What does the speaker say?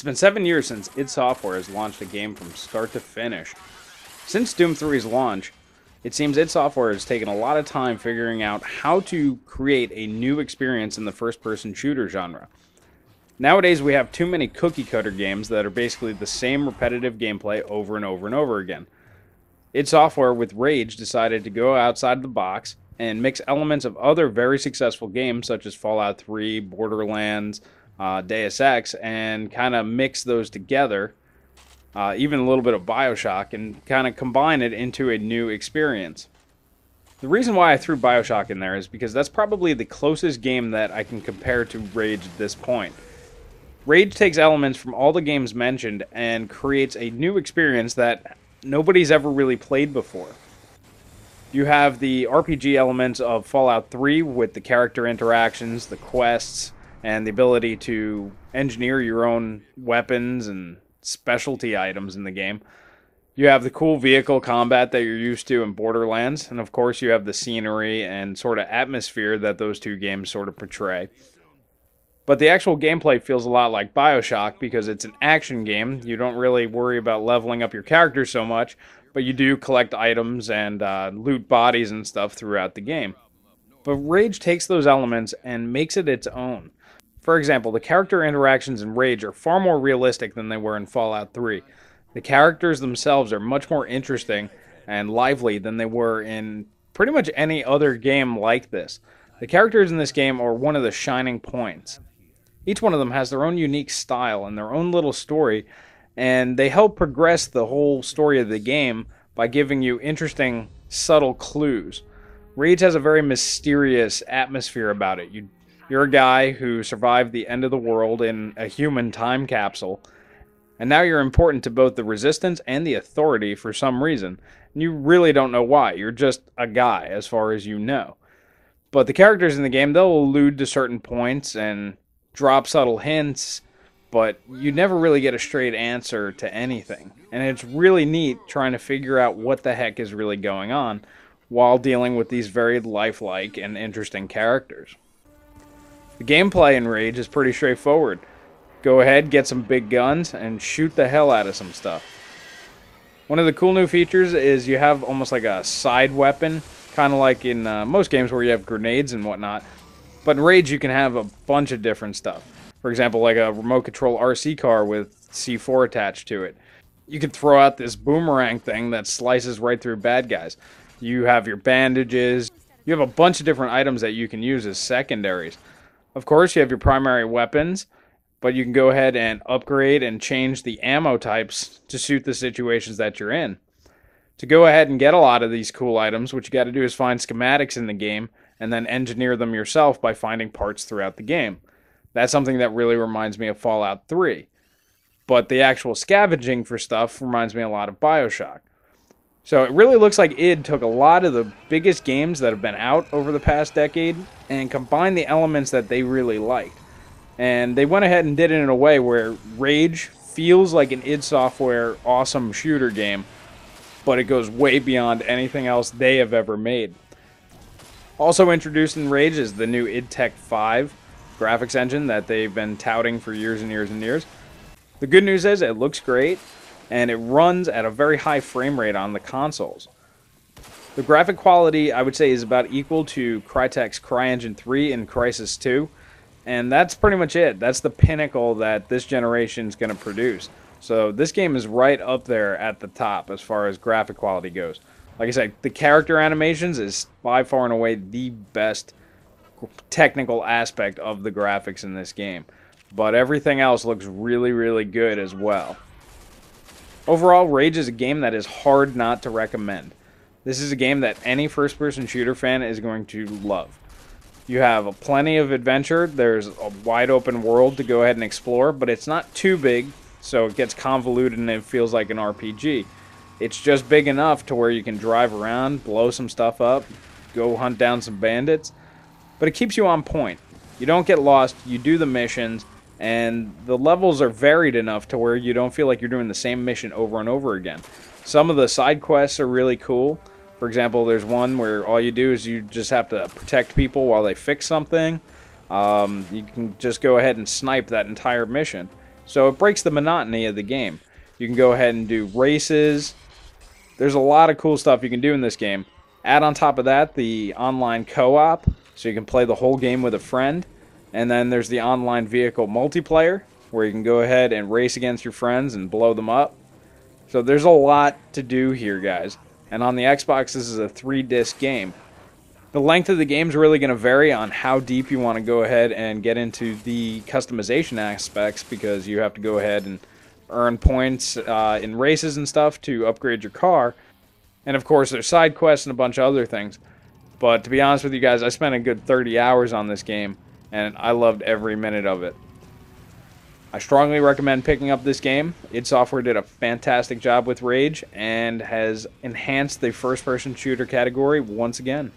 It's been 7 years since id Software has launched a game from start to finish. Since Doom 3's launch, it seems id Software has taken a lot of time figuring out how to create a new experience in the first-person shooter genre. Nowadays, we have too many cookie-cutter games that are basically the same repetitive gameplay over and over and over again. id Software, with Rage, decided to go outside the box and mix elements of other very successful games such as Fallout 3, Borderlands, Deus Ex, and kind of mix those together, even a little bit of BioShock, and kind of combine it into a new experience. The reason why I threw BioShock in there is because that's probably the closest game that I can compare to Rage at this point. Rage takes elements from all the games mentioned and creates a new experience that nobody's ever really played before. You have the RPG elements of Fallout 3 with the character interactions, the quests, and the ability to engineer your own weapons and specialty items in the game. You have the cool vehicle combat that you're used to in Borderlands, and of course you have the scenery and sort of atmosphere that those two games sort of portray. But the actual gameplay feels a lot like BioShock because it's an action game. You don't really worry about leveling up your character so much, but you do collect items and loot bodies and stuff throughout the game. But Rage takes those elements and makes it its own. For example, the character interactions in Rage are far more realistic than they were in Fallout 3. The characters themselves are much more interesting and lively than they were in pretty much any other game like this. The characters in this game are one of the shining points. Each one of them has their own unique style and their own little story, and they help progress the whole story of the game by giving you interesting, subtle clues. Rage has a very mysterious atmosphere about it. You're a guy who survived the end of the world in a human time capsule, and now you're important to both the Resistance and the Authority for some reason. And you really don't know why. You're just a guy, as far as you know. But the characters in the game, they'll allude to certain points and drop subtle hints, but you never really get a straight answer to anything. And it's really neat trying to figure out what the heck is really going on while dealing with these very lifelike and interesting characters. The gameplay in Rage is pretty straightforward. Go ahead, get some big guns, and shoot the hell out of some stuff. One of the cool new features is you have almost like a side weapon, kind of like in most games where you have grenades and whatnot. But in Rage you can have a bunch of different stuff. For example, like a remote control RC car with C4 attached to it. You can throw out this boomerang thing that slices right through bad guys. You have your bandages. You have a bunch of different items that you can use as secondaries. Of course, you have your primary weapons, but you can go ahead and upgrade and change the ammo types to suit the situations that you're in. To go ahead and get a lot of these cool items, what you got to do is find schematics in the game and then engineer them yourself by finding parts throughout the game. That's something that really reminds me of Fallout 3. But the actual scavenging for stuff reminds me a lot of BioShock. So it really looks like id took a lot of the biggest games that have been out over the past decade and combined the elements that they really liked. And they went ahead and did it in a way where Rage feels like an id Software awesome shooter game, but it goes way beyond anything else they have ever made. Also introduced in Rage is the new id Tech 5 graphics engine that they've been touting for years and years and years. The good news is it looks great, and it runs at a very high frame rate on the consoles. The graphic quality, I would say, is about equal to Crytek's CryEngine 3 and Crysis 2, and that's pretty much it. That's the pinnacle that this generation is going to produce. So this game is right up there at the top as far as graphic quality goes. Like I said, the character animations is by far and away the best technical aspect of the graphics in this game. But everything else looks really, really good as well. Overall, Rage is a game that is hard not to recommend. This is a game that any first-person shooter fan is going to love. You have plenty of adventure, there's a wide open world to go ahead and explore, but it's not too big, so it gets convoluted and it feels like an RPG. It's just big enough to where you can drive around, blow some stuff up, go hunt down some bandits, but it keeps you on point. You don't get lost, you do the missions, and the levels are varied enough to where you don't feel like you're doing the same mission over and over again. Some of the side quests are really cool. For example, there's one where all you do is you just have to protect people while they fix something. You can just go ahead and snipe that entire mission. So it breaks the monotony of the game. You can go ahead and do races. There's a lot of cool stuff you can do in this game. Add on top of that the online co-op, so you can play the whole game with a friend. And then there's the online vehicle multiplayer, where you can go ahead and race against your friends and blow them up. So there's a lot to do here, guys. And on the Xbox, this is a 3-disc game. The length of the game is really going to vary on how deep you want to go ahead and get into the customization aspects, because you have to go ahead and earn points in races and stuff to upgrade your car. And of course, there's side quests and a bunch of other things. But to be honest with you guys, I spent a good 30 hours on this game, and I loved every minute of it. I strongly recommend picking up this game. id Software did a fantastic job with Rage and has enhanced the first-person shooter category once again.